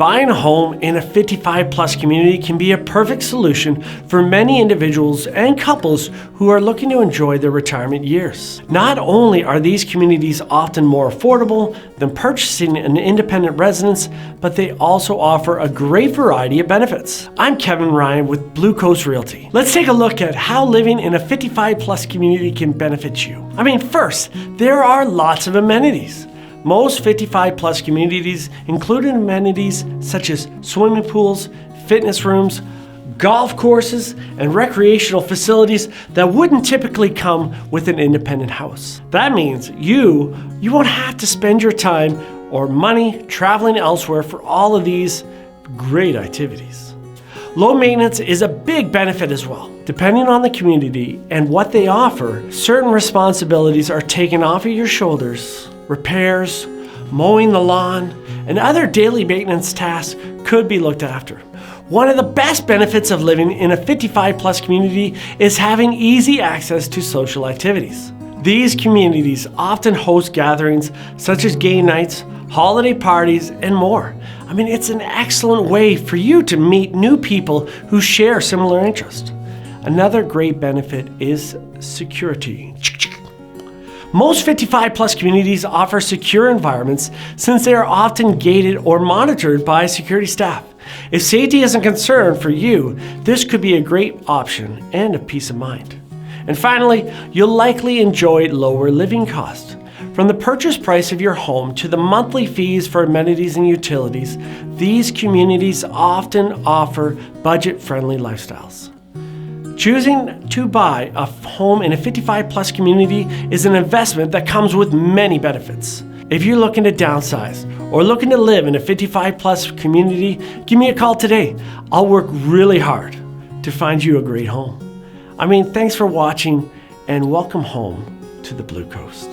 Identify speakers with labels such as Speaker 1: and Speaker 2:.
Speaker 1: Buying a home in a 55 plus community can be a perfect solution for many individuals and couples who are looking to enjoy their retirement years. Not only are these communities often more affordable than purchasing an independent residence, but they also offer a great variety of benefits. I'm Kevin Ryan with Blue Coast Realty. Let's take a look at how living in a 55 plus community can benefit you. First, there are lots of amenities. Most 55 plus communities include amenities such as swimming pools, fitness rooms, golf courses, and recreational facilities that wouldn't typically come with an independent house. That means you won't have to spend your time or money traveling elsewhere for all of these great activities. Low maintenance is a big benefit as well. Depending on the community and what they offer, certain responsibilities are taken off of your shoulders. Repairs, mowing the lawn, and other daily maintenance tasks could be looked after. One of the best benefits of living in a 55 plus community is having easy access to social activities. These communities often host gatherings such as game nights, holiday parties, and more. It's an excellent way for you to meet new people who share similar interests. Another great benefit is security. Most 55 plus communities offer secure environments since they are often gated or monitored by security staff. If safety is a concern for you, this could be a great option and a peace of mind. And finally, you'll likely enjoy lower living costs. From the purchase price of your home to the monthly fees for amenities and utilities, these communities often offer budget-friendly lifestyles. Choosing to buy a home in a 55 plus community is an investment that comes with many benefits. If you're looking to downsize or looking to live in a 55 plus community, give me a call today. I'll work really hard to find you a great home. Thanks for watching and welcome home to the Blue Coast.